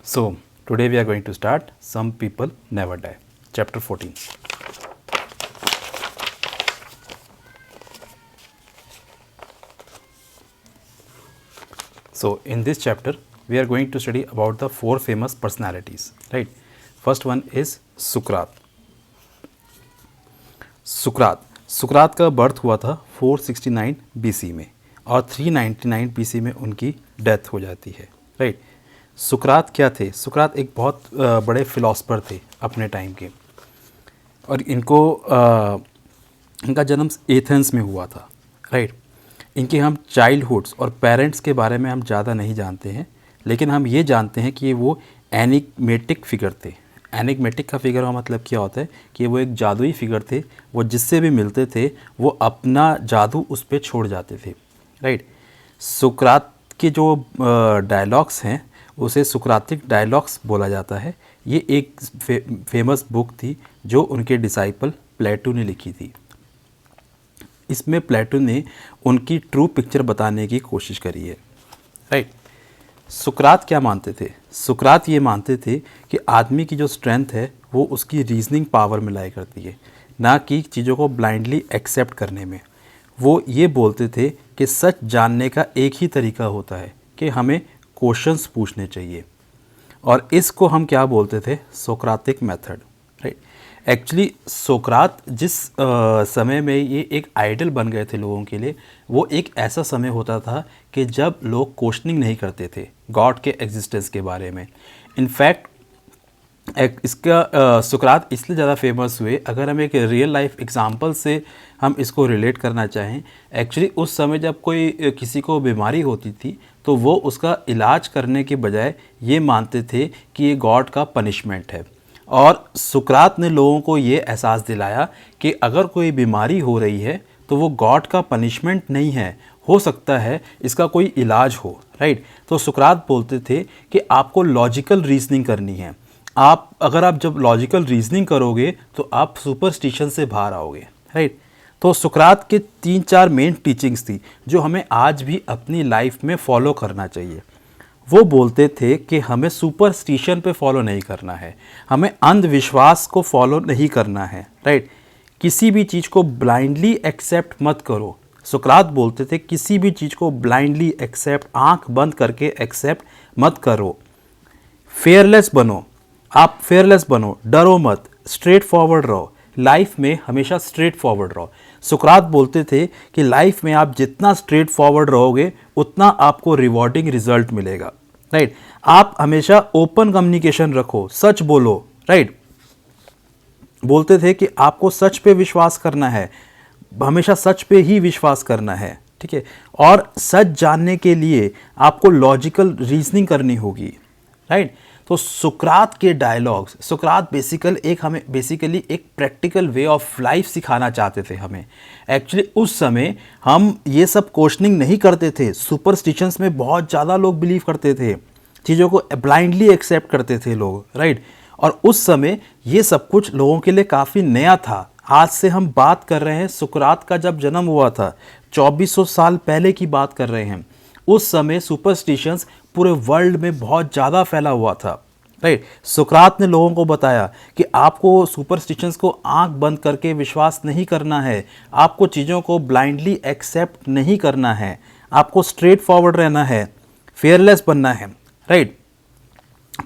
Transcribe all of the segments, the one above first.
So, today we are going to start Some People Never Die, chapter 14. So, in this chapter, we are going to study about the four famous personalities, right? First one is सुकरात. सुकरात का birth हुआ था 469 BC में और 399 BC में उनकी death हो जाती है, राइट? सुकरात क्या थे? सुकरात एक बहुत बड़े फिलोसफर थे अपने टाइम के, और इनका जन्म एथेंस में हुआ था, राइट? इनके हम चाइल्डहुड्स और पेरेंट्स के बारे में हम ज़्यादा नहीं जानते हैं, लेकिन हम ये जानते हैं कि वो एनिग्मेटिक फिगर थे. एनिग्मेटिक का फिगर का मतलब क्या होता है कि वो एक जादुई फिगर थे. वो जिससे भी मिलते थे वो अपना जादू उस पर छोड़ जाते थे, राइट? सुकरात के जो डायलॉग्स हैं उसे सुकरातिक डायलॉग्स बोला जाता है. ये एक फेमस बुक थी जो उनके डिसाइपल प्लेटो ने लिखी थी. इसमें प्लेटो ने उनकी ट्रू पिक्चर बताने की कोशिश करी है, राइट? सुकरात क्या मानते थे? सुकरात ये मानते थे कि आदमी की जो स्ट्रेंथ है वो उसकी रीजनिंग पावर में लाई करती है, ना कि चीज़ों को ब्लाइंडली एक्सेप्ट करने में. वो ये बोलते थे कि सच जानने का एक ही तरीका होता है कि हमें क्वेश्चंस पूछने चाहिए, और इसको हम क्या बोलते थे? सोक्रातिक मेथड, राइट? एक्चुअली सोक्रात जिस समय में ये एक आइडल बन गए थे लोगों के लिए, वो एक ऐसा समय होता था कि जब लोग क्वेश्चनिंग नहीं करते थे गॉड के एग्जिस्टेंस के बारे में. इनफैक्ट इसका सुकरात इसलिए ज़्यादा फेमस हुए, अगर हम एक रियल लाइफ एग्जांपल से हम इसको रिलेट करना चाहें. एक्चुअली उस समय जब कोई किसी को बीमारी होती थी तो वो उसका इलाज करने के बजाय ये मानते थे कि ये गॉड का पनिशमेंट है. और सुकरात ने लोगों को ये एहसास दिलाया कि अगर कोई बीमारी हो रही है तो वो गॉड का पनिशमेंट नहीं है, हो सकता है इसका कोई इलाज हो, राइट? तो सुकरात बोलते थे कि आपको लॉजिकल रीजनिंग करनी है. अगर आप जब लॉजिकल रीजनिंग करोगे तो आप सुपरस्टिशन से बाहर आओगे, राइट? तो सुकरात के 3-4 मेन टीचिंग्स थी जो हमें आज भी अपनी लाइफ में फॉलो करना चाहिए. वो बोलते थे कि हमें सुपरस्टिशन पे फॉलो नहीं करना है, हमें अंधविश्वास को फॉलो नहीं करना है, राइट? किसी भी चीज़ को ब्लाइंडली एक्सेप्ट मत करो. सुकरात बोलते थे किसी भी चीज़ को ब्लाइंडली एक्सेप्ट, आंख बंद करके एक्सेप्ट मत करो. फेयरलेस बनो, आप फेयरलेस बनो, डरो मत, स्ट्रेट फॉरवर्ड रहो. लाइफ में हमेशा स्ट्रेट फॉरवर्ड रहो. सुकरात बोलते थे कि लाइफ में आप जितना स्ट्रेट फॉरवर्ड रहोगे उतना आपको रिवॉर्डिंग रिजल्ट मिलेगा, राइट? आप हमेशा ओपन कम्युनिकेशन रखो, सच बोलो, राइट? बोलते थे कि आपको सच पे विश्वास करना है, हमेशा सच पे ही विश्वास करना है, ठीक है? और सच जानने के लिए आपको लॉजिकल रीजनिंग करनी होगी, राइट? तो सुकरात के डायलॉग्स, सुकरात हमें बेसिकली एक प्रैक्टिकल वे ऑफ लाइफ सिखाना चाहते थे हमें. एक्चुअली उस समय हम ये सब क्वेश्चनिंग नहीं करते थे. सुपरस्टिशंस में बहुत ज़्यादा लोग बिलीव करते थे, चीज़ों को ब्लाइंडली एक्सेप्ट करते थे लोग, राइट? और उस समय ये सब कुछ लोगों के लिए काफ़ी नया था. आज से हम बात कर रहे हैं, सुकरात का जब जन्म हुआ था 2400 साल पहले की बात कर रहे हैं. उस समय सुपरस्टिशंस पूरे वर्ल्ड में बहुत ज़्यादा फैला हुआ था, राइट? सुकरात ने लोगों को बताया कि आपको सुपरस्टिशंस को आंख बंद करके विश्वास नहीं करना है, आपको चीज़ों को ब्लाइंडली एक्सेप्ट नहीं करना है, आपको स्ट्रेट फॉरवर्ड रहना है, फेयरलेस बनना है, राइट?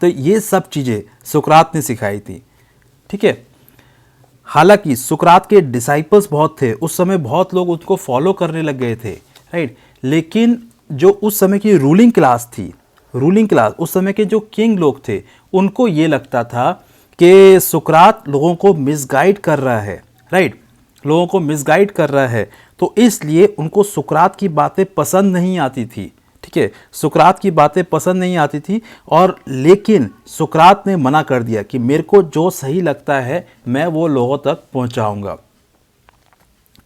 तो ये सब चीज़ें सुकरात ने सिखाई थी, ठीक है? हालांकि सुकरात के डिसाइपल्स बहुत थे, उस समय बहुत लोग उसको फॉलो करने लग गए थे, राइट? लेकिन जो उस समय की रूलिंग क्लास थी, उस समय के जो किंग लोग थे, उनको ये लगता था कि सुकरात लोगों को मिसगाइड कर रहा है, राइट? लोगों को मिसगाइड कर रहा है, तो इसलिए उनको सुकरात की बातें पसंद नहीं आती थी, ठीक है? सुकरात की बातें पसंद नहीं आती थी, और लेकिन सुकरात ने मना कर दिया कि मेरे को जो सही लगता है मैं वो लोगों तक पहुंचाऊंगा.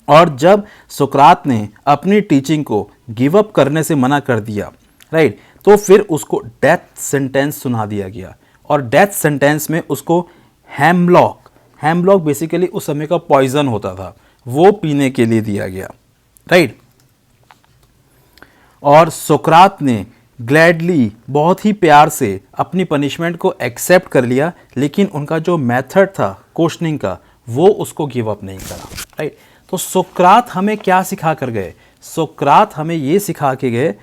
और जब सुकरात ने अपनी टीचिंग को गिव अप करने से मना कर दिया, राइट, तो फिर उसको डेथ सेंटेंस सुना दिया गया. और डेथ सेंटेंस में उसको हेमलॉक बेसिकली उस समय का पॉइजन होता था, वो पीने के लिए दिया गया, राइट? और सुकरात ने ग्लैडली, बहुत ही प्यार से अपनी पनिशमेंट को एक्सेप्ट कर लिया, लेकिन उनका जो मेथड था क्वेश्चनिंग का वो उसको गिव अप नहीं करा, राइट। तो सोक्रात हमें क्या सिखा कर गए? सोक्रात हमें ये सिखा के गए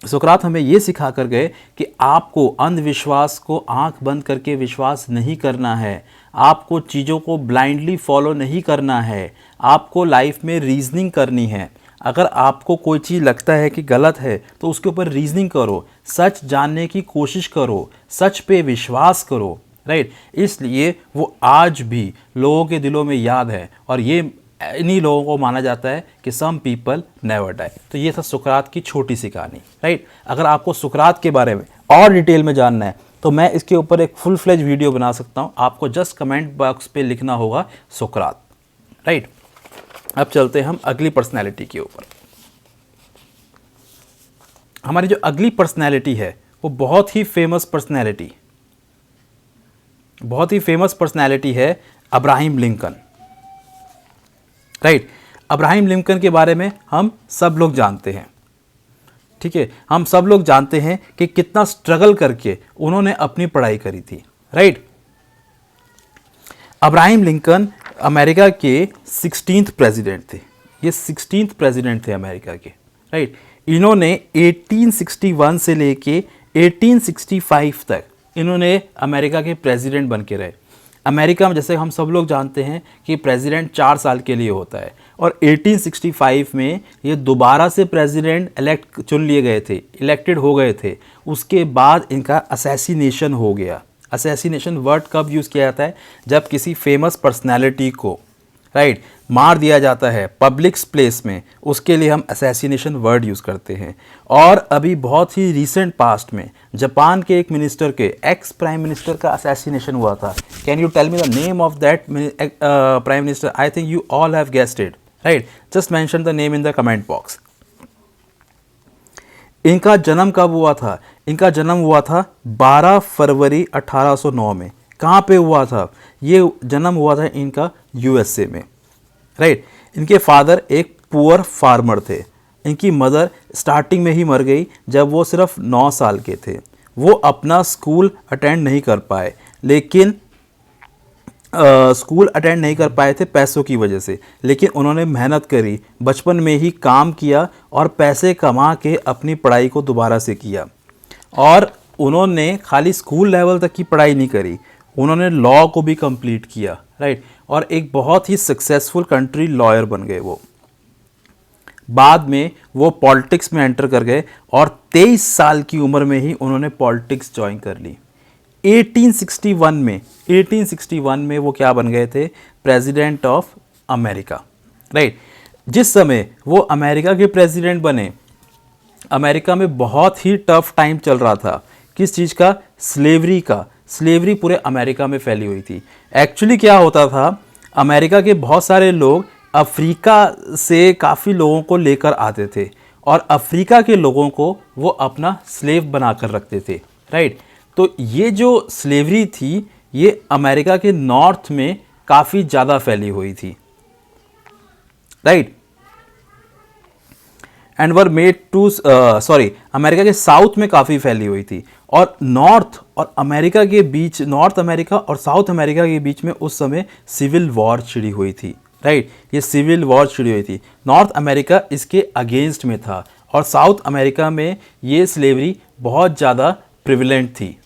सोक्रात हमें ये सिखा कर गए कि आपको अंधविश्वास को आंख बंद करके विश्वास नहीं करना है, आपको चीज़ों को ब्लाइंडली फॉलो नहीं करना है, आपको लाइफ में रीजनिंग करनी है। अगर आपको कोई चीज़ लगता है कि गलत है तो उसके ऊपर रीजनिंग करो, सच जानने की कोशिश करो, सच पे विश्वास करो, राइट। इसलिए वो आज भी लोगों के दिलों में याद है, और ये इन्हीं लोगों को माना जाता है कि सम पीपल नेवर डाई। तो ये था सुकरात की छोटी सी कहानी, राइट। अगर आपको सुकरात के बारे में और डिटेल में जानना है तो मैं इसके ऊपर एक फुल फ्लेज वीडियो बना सकता हूँ, आपको जस्ट कमेंट बॉक्स पे लिखना होगा सुकरात, राइट। अब चलते हैं हम अगली पर्सनैलिटी के ऊपर। हमारी जो अगली पर्सनैलिटी है वो बहुत ही फेमस पर्सनैलिटी है Abraham Lincoln, right. Abraham Lincoln के बारे में हम सब लोग जानते हैं, ठीक है। हम सब लोग जानते हैं कि कितना स्ट्रगल करके उन्होंने अपनी पढ़ाई करी थी, राइट। अब्राहम लिंकन अमेरिका के 16th प्रेसिडेंट थे। ये 16th प्रेसिडेंट थे अमेरिका के, राइट। इन्होंने 1861 से लेके 1865 तक इन्होंने अमेरिका के प्रेसिडेंट बन के रहे। अमेरिका में जैसे हम सब लोग जानते हैं कि प्रेसिडेंट 4 साल के लिए होता है, और 1865 में ये दोबारा से प्रेसिडेंट इलेक्टेड हो गए थे। उसके बाद इनका असैसिनेशन हो गया। असैसिनेशन वर्ड कब यूज़ किया जाता है? जब किसी फेमस पर्सनैलिटी को, राइट, मार दिया जाता है पब्लिक प्लेस में, उसके लिए हम असैसिनेशन वर्ड यूज़ करते हैं। और अभी बहुत ही रिसेंट पास्ट में जापान के एक मिनिस्टर के, एक्स प्राइम मिनिस्टर का असैसिनेशन हुआ था। Can you tell me the name of that prime minister? I think you all have guessed it, right. Just mention the name in the comment box. इनका जन्म कब हुआ था? इनका जन्म हुआ था 12 फरवरी 1809 में। कहाँ पे हुआ था? ये जन्म हुआ था इनका यूएसए में, राइट। इनके फादर एक पुअर फार्मर थे। इनकी मदर स्टार्टिंग में ही मर गई जब वो सिर्फ 9 साल के थे। वो अपना स्कूल अटेंड नहीं कर पाए, लेकिन स्कूल अटेंड नहीं कर पाए थे पैसों की वजह से, लेकिन उन्होंने मेहनत करी, बचपन में ही काम किया और पैसे कमा के अपनी पढ़ाई को दोबारा से किया। और उन्होंने खाली स्कूल लेवल तक की पढ़ाई नहीं करी, उन्होंने लॉ को भी कंप्लीट किया, राइट। और एक बहुत ही सक्सेसफुल कंट्री लॉयर बन गए वो। बाद में वो पॉलिटिक्स में एंटर कर गए और 23 साल की उम्र में ही उन्होंने पॉलिटिक्स ज्वाइन कर ली। 1861 में वो क्या बन गए थे? President of America, right. जिस समय वो अमेरिका के प्रेसिडेंट बने, अमेरिका में बहुत ही टफ टाइम चल रहा था। किस चीज़ का? स्लेवरी का। स्लेवरी पूरे अमेरिका में फैली हुई थी। एक्चुअली क्या होता था, अमेरिका के बहुत सारे लोग अफ्रीका से काफ़ी लोगों को लेकर आते थे, और अफ्रीका के लोगों को वो अपना स्लेव बनाकर रखते थे, राइट। तो ये जो स्लेवरी थी ये अमेरिका के नॉर्थ में काफ़ी ज़्यादा फैली हुई थी, right. And were made to America के साउथ में काफ़ी फैली हुई थी, और नॉर्थ और अमेरिका के बीच, नॉर्थ अमेरिका और साउथ अमेरिका के बीच में उस समय सिविल वॉर छिड़ी हुई थी, राइट। ये सिविल वॉर छिड़ी हुई थी। नॉर्थ अमेरिका इसके अगेंस्ट में था, और साउथ अमेरिका में ये स्लेवरी बहुत ज़्यादा प्रिविलेंट थी,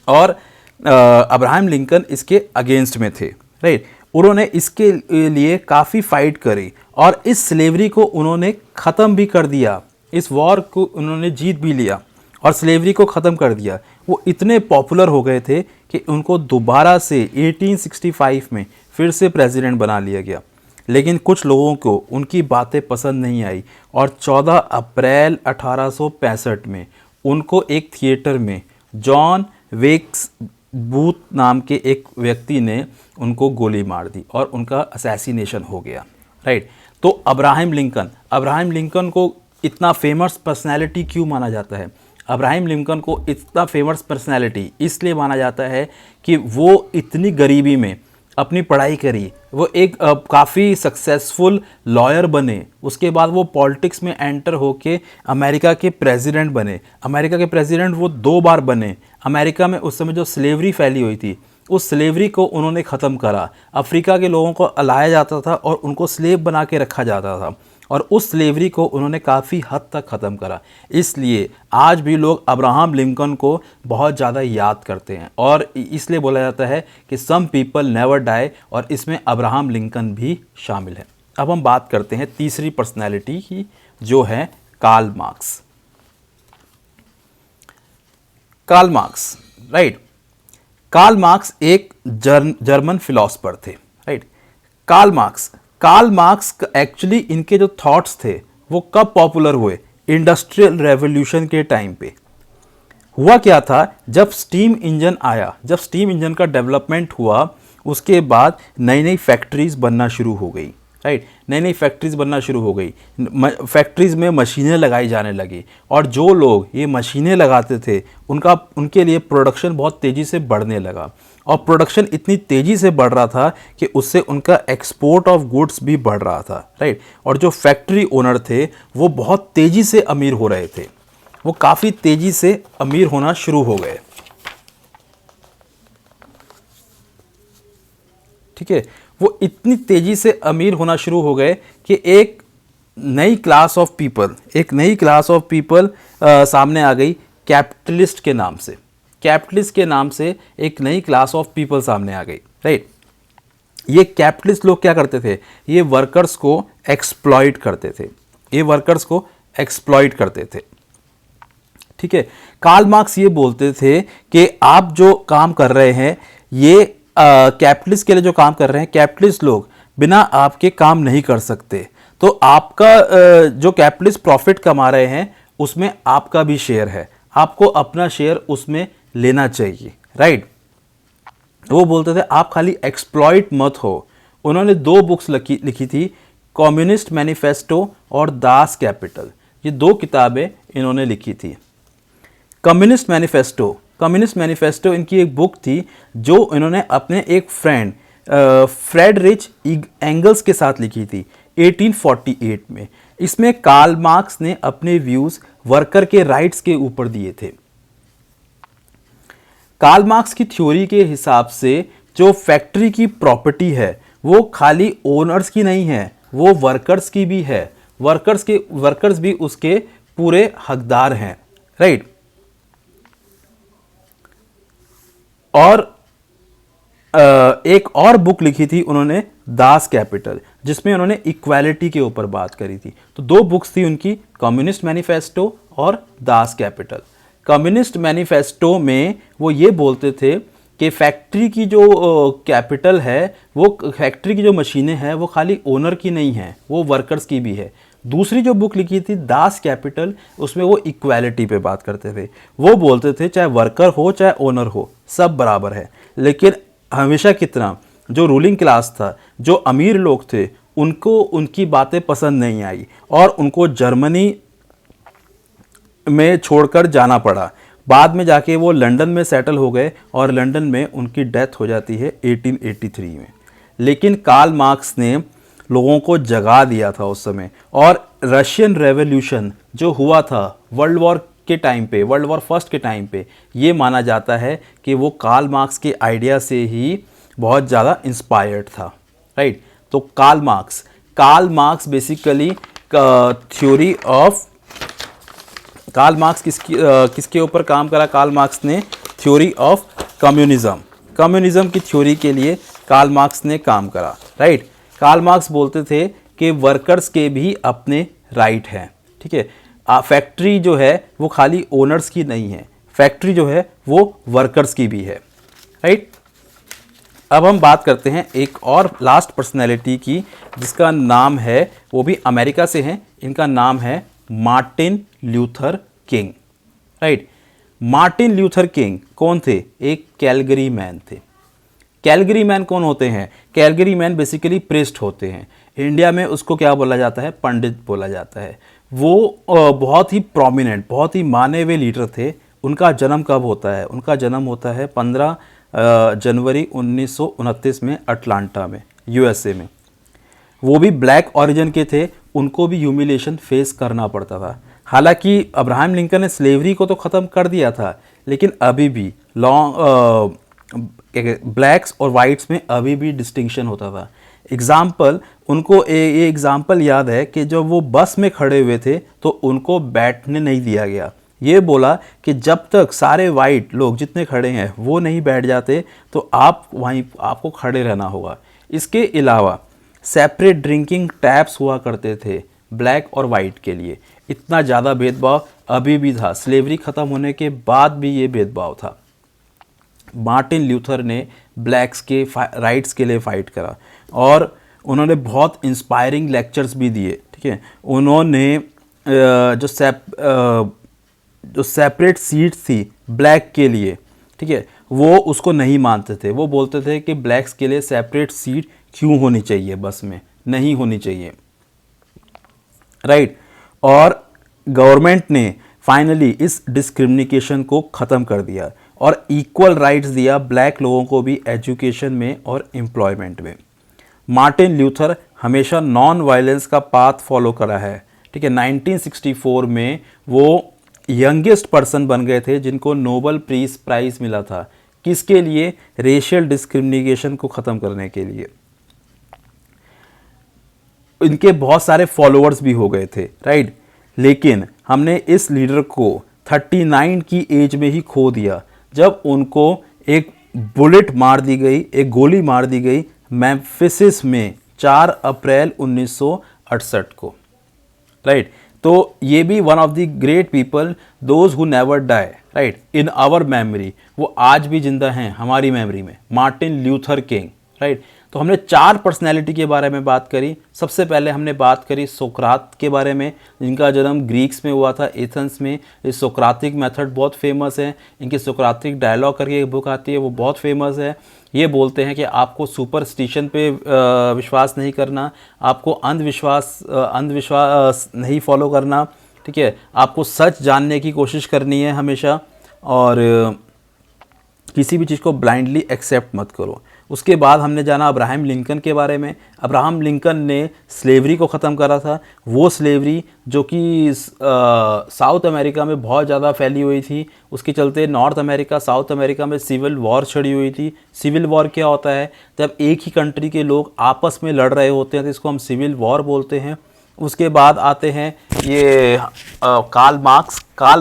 और अब्राहम लिंकन इसके अगेंस्ट में थे, राइट। उन्होंने इसके लिए काफ़ी फाइट करी, और इस स्लेवरी को उन्होंने ख़त्म भी कर दिया। इस वॉर को उन्होंने जीत भी लिया और स्लेवरी को ख़त्म कर दिया। वो इतने पॉपुलर हो गए थे कि उनको दोबारा से 1865 में फिर से प्रेसिडेंट बना लिया गया। लेकिन कुछ लोगों को उनकी बातें पसंद नहीं आई, और 14 अप्रैल 1865 में उनको एक थिएटर में जॉन वेक्स बूथ नाम के एक व्यक्ति ने उनको गोली मार दी, और उनका असैसिनेशन हो गया, राइट। तो अब्राहम लिंकन को इतना फेमस पर्सनैलिटी क्यों माना जाता है? अब्राहम लिंकन को इतना फेमस पर्सनैलिटी इसलिए माना जाता है कि वो इतनी गरीबी में अपनी पढ़ाई करी, वो एक काफ़ी सक्सेसफुल लॉयर बने, उसके बाद वो पॉलिटिक्स में एंटर होके अमेरिका के प्रेसिडेंट बने। अमेरिका के प्रेसिडेंट वो 2 बार बने। अमेरिका में उस समय जो स्लेवरी फैली हुई थी, उस स्लेवरी को उन्होंने ख़त्म करा। अफ्रीका के लोगों को लाया जाता था और उनको स्लेव बना के रखा जाता था, और उस स्लेवरी को उन्होंने काफ़ी हद तक ख़त्म करा। इसलिए आज भी लोग अब्राहम लिंकन को बहुत ज़्यादा याद करते हैं, और इसलिए बोला जाता है कि सम पीपल नेवर डाई, और इसमें अब्राहम लिंकन भी शामिल है। अब हम बात करते हैं तीसरी पर्सनैलिटी की, जो है Karl Marx. Karl Marx, right. Karl Marx एक जर्मन फिलोसफर थे, राइट। कार्ल मार्क्स एक्चुअली इनके जो थॉट्स थे वो कब पॉपुलर हुए? इंडस्ट्रियल रेवोल्यूशन के टाइम पे। हुआ क्या था, जब स्टीम इंजन आया, जब स्टीम इंजन का डेवलपमेंट हुआ, उसके बाद नई नई फैक्ट्रीज बनना शुरू हो गई, राइट। नई नई फैक्ट्रीज बनना शुरू हो गई, फैक्ट्रीज में मशीनें लगाई जाने लगी, और जो लोग ये मशीनें लगाते थे उनके लिए प्रोडक्शन बहुत तेज़ी से बढ़ने लगा, और प्रोडक्शन इतनी तेज़ी से बढ़ रहा था कि उससे उनका एक्सपोर्ट ऑफ गुड्स भी बढ़ रहा था, राइट। और जो फैक्ट्री ओनर थे वो बहुत तेज़ी से अमीर हो रहे थे, वो काफ़ी तेज़ी से अमीर होना शुरू हो गए, ठीक है। वो इतनी तेज़ी से अमीर होना शुरू हो गए कि एक नई क्लास ऑफ पीपल सामने आ गई, कैपिटलिस्ट के नाम से। कैपिटलिस्ट के नाम से एक नई क्लास ऑफ पीपल सामने आ गई, राइट। ये कैपिटलिस्ट लोग क्या करते थे? ये वर्कर्स को एक्सप्लॉइट करते थे, ठीक है। कार्ल मार्क्स ये बोलते थे कि आप जो काम कर रहे हैं, ये कैपिटलिस्ट के लिए जो काम कर रहे हैं, कैपिटलिस्ट लोग बिना आपके काम नहीं कर सकते, तो आपका जो कैपिटलिस्ट प्रॉफिट कमा रहे हैं उसमें आपका भी शेयर है, आपको अपना शेयर उसमें लेना चाहिए, राइट। वो बोलते थे आप खाली एक्सप्लॉइट मत हो। उन्होंने 2 बुक्स लिखी थी, कम्युनिस्ट मैनिफेस्टो और दास कैपिटल। ये 2 किताबें इन्होंने लिखी थी। कम्युनिस्ट मैनिफेस्टो इनकी एक बुक थी जो इन्होंने अपने एक फ्रेंड फ्रेडरिच एंगल्स के साथ लिखी थी 1848 में। इसमें कार्ल मार्क्स ने अपने व्यूज़ वर्कर के राइट्स के ऊपर दिए थे। कार्ल मार्क्स की थ्योरी के हिसाब से जो फैक्ट्री की प्रॉपर्टी है वो खाली ओनर्स की नहीं है, वो वर्कर्स की भी है। वर्कर्स भी उसके पूरे हकदार हैं, राइट। और एक और बुक लिखी थी उन्होंने, दास कैपिटल, जिसमें उन्होंने इक्वालिटी के ऊपर बात करी थी। तो 2 बुक्स थी उनकी, कम्युनिस्ट मैनिफेस्टो और दास कैपिटल। कम्युनिस्ट मैनिफेस्टो में वो ये बोलते थे कि फैक्ट्री की जो कैपिटल है, वो फैक्ट्री की जो मशीनें हैं वो खाली ओनर की नहीं है, वो वर्कर्स की भी है। दूसरी जो बुक लिखी थी दास कैपिटल, उसमें वो इक्वालिटी पे बात करते थे। वो बोलते थे चाहे वर्कर हो चाहे ओनर हो, सब बराबर है। लेकिन हमेशा कितना जो रूलिंग क्लास था, जो अमीर लोग थे, उनको उनकी बातें पसंद नहीं आई और उनको जर्मनी में छोड़कर जाना पड़ा। बाद में जाके वो लंदन में सेटल हो गए और लंदन में उनकी डेथ हो जाती है 1883 में। लेकिन कार्ल मार्क्स ने लोगों को जगा दिया था उस समय, और रशियन रेवोल्यूशन जो हुआ था वर्ल्ड वॉर फर्स्ट के टाइम पे, ये माना जाता है कि वो कार्ल मार्क्स के आइडिया से ही बहुत ज़्यादा इंस्पायर्ड था, राइट। तो Karl Marx basically theory of Karl Marx किसके ऊपर काम करा? कार्ल मार्क्स ने थ्योरी ऑफ कम्युनिज्म की थ्योरी के लिए कार्ल मार्क्स ने काम करा, राइट। कार्ल मार्क्स बोलते थे कि वर्कर्स के भी अपने राइट हैं, ठीक है। फैक्ट्री जो है वो खाली ओनर्स की नहीं है, फैक्ट्री जो है वो वर्कर्स की भी है, राइट। अब हम बात करते हैं एक और लास्ट पर्सनैलिटी की, जिसका नाम है, वो भी अमेरिका से हैं, इनका नाम है Martin Luther king, right. Martin Luther king कौन थे? एक कैलगरी मैन थे। कैलगरी मैन कौन होते हैं? कैलगरी मैन बेसिकली प्रीस्ट होते हैं। इंडिया में उसको क्या बोला जाता है? पंडित बोला जाता है। वो बहुत ही प्रोमिनेंट, बहुत ही माने हुए लीडर थे। उनका जन्म कब होता है? उनका जन्म होता है 15 जनवरी 1929 में अटलांटा में, यूएसए में। वो भी ब्लैक ओरिजिन के थे, उनको भी ह्यूमिलेशन फेस करना पड़ता था। हालांकि अब्राहम लिंकन ने स्लेवरी को तो ख़त्म कर दिया था, लेकिन अभी भी ब्लैक्स और वाइट्स में अभी भी डिस्टिंक्शन होता था। एग्ज़ाम्पल, उनको ये एग्ज़ाम्पल याद है कि जब वो बस में खड़े हुए थे तो उनको बैठने नहीं दिया गया। ये बोला कि जब तक सारे वाइट लोग जितने खड़े हैं वो नहीं बैठ जाते तो आप वहीं आपको खड़े रहना होगा। इसके अलावा सेपरेट ड्रिंकिंग टैप्स हुआ करते थे ब्लैक और वाइट के लिए। इतना ज़्यादा भेदभाव अभी भी था, स्लेवरी ख़त्म होने के बाद भी ये भेदभाव था। मार्टिन ल्यूथर ने ब्लैक्स के राइट्स के लिए फ़ाइट करा और उन्होंने बहुत इंस्पायरिंग लेक्चर्स भी दिए। ठीक है, उन्होंने जो सेपरेट सीट्स थी ब्लैक के लिए, ठीक है, वो उसको नहीं मानते थे। वो बोलते थे कि ब्लैक्स के लिए सेपरेट सीट क्यों होनी चाहिए, बस में नहीं होनी चाहिए, राइट। और गवर्नमेंट ने फाइनली इस डिस्क्रिमिनेशन को ख़त्म कर दिया और इक्वल राइट्स दिया ब्लैक लोगों को भी एजुकेशन में और एम्प्लॉयमेंट में। मार्टिन ल्यूथर हमेशा नॉन वायलेंस का पाथ फॉलो करा है। ठीक है, 1964 में वो यंगेस्ट पर्सन बन गए थे जिनको नोबल पीस प्राइज़ मिला था। किसके लिए? रेशियल डिस्क्रिमिनेशन को ख़त्म करने के लिए। इनके बहुत सारे फॉलोअर्स भी हो गए थे, राइट। लेकिन हमने इस लीडर को 39 की एज में ही खो दिया जब उनको एक बुलेट मार दी गई, एक गोली मार दी गई मेम्फिस में 4 अप्रैल 1968 को, राइट। तो ये भी one of the great people, those who never die, right, in our memory. वो आज भी जिंदा हैं हमारी मेमोरी में, मार्टिन ल्यूथर किंग, राइट। तो हमने 4 पर्सनैलिटी के बारे में बात करी। सबसे पहले हमने बात करी सोक्रात के बारे में, जिनका जन्म ग्रीक्स में हुआ था, एथेंस में। ये सोक्रातिक मेथड बहुत फेमस है। इनकी सोक्रातिक डायलॉग करके एक बुक आती है, वो बहुत फेमस है। ये बोलते हैं कि आपको सुपरस्टिशन पे विश्वास नहीं करना, आपको अंधविश्वास नहीं फॉलो करना, ठीक है। आपको सच जानने की कोशिश करनी है हमेशा, और किसी भी चीज़ को ब्लाइंडली एक्सेप्ट मत करो। उसके बाद हमने जाना अब्राहम लिंकन के बारे में। अब्राहम लिंकन ने स्लेवरी को ख़त्म करा था, वो स्लेवरी जो कि साउथ अमेरिका में बहुत ज़्यादा फैली हुई थी। उसके चलते नॉर्थ अमेरिका, साउथ अमेरिका में सिविल वॉर छिड़ी हुई थी। सिविल वॉर क्या होता है? जब एक ही कंट्री के लोग आपस में लड़ रहे होते हैं तो इसको हम सिविल वॉर बोलते हैं। उसके बाद आते हैं ये कार्ल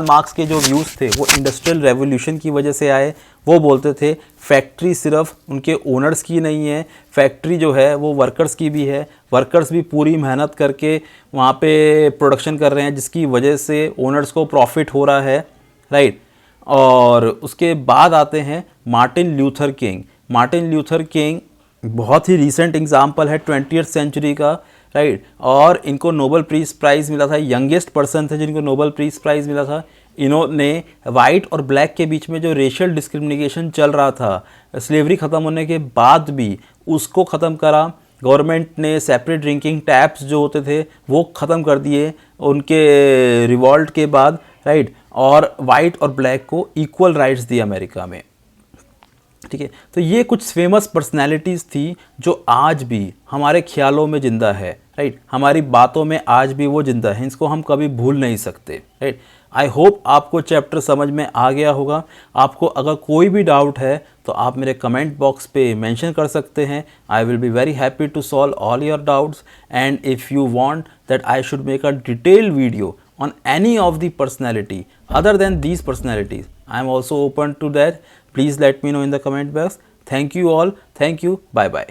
मार्क्स के जो व्यूज़ थे वो इंडस्ट्रियल रेवोल्यूशन की वजह से आए। वो बोलते थे फैक्ट्री सिर्फ उनके ओनर्स की नहीं है, फैक्ट्री जो है वो वर्कर्स की भी है। वर्कर्स भी पूरी मेहनत करके वहाँ पे प्रोडक्शन कर रहे हैं, जिसकी वजह से ओनर्स को प्रॉफिट हो रहा है, राइट। और उसके बाद आते हैं Martin Luther king. Martin Luther king बहुत ही रीसेंट एग्जाम्पल है 20वीं सेंचुरी का, राइट। और इनको नोबल पीस प्राइज़ मिला था, यंगेस्ट पर्सन थे जिनको नोबल पीस प्राइज़ मिला था। इन्होंने वाइट और ब्लैक के बीच में जो रेशियल डिस्क्रिमिनेशन चल रहा था स्लेवरी ख़त्म होने के बाद भी, उसको ख़त्म करा। गवर्नमेंट ने सेपरेट ड्रिंकिंग टैप्स जो होते थे वो ख़त्म कर दिए उनके रिवॉल्ट के बाद, राइट। और वाइट और ब्लैक को इक्वल राइट्स दिए अमेरिका में, ठीक है। तो ये कुछ फेमस पर्सनैलिटीज़ थी जो आज भी हमारे ख्यालों में ज़िंदा है, राइट। हमारी बातों में आज भी वो ज़िंदा है, इसको हम कभी भूल नहीं सकते, राइट। आई होप आपको चैप्टर समझ में आ गया होगा। आपको अगर कोई भी डाउट है तो आप मेरे कमेंट बॉक्स पे मेंशन कर सकते हैं। I will be very happy to solve all your doubts, and if you want that I should make a detailed video on any of the personality other than these personalities, I am also open to that. Please let me know in the comment box. Thank you all. Thank you. Bye bye.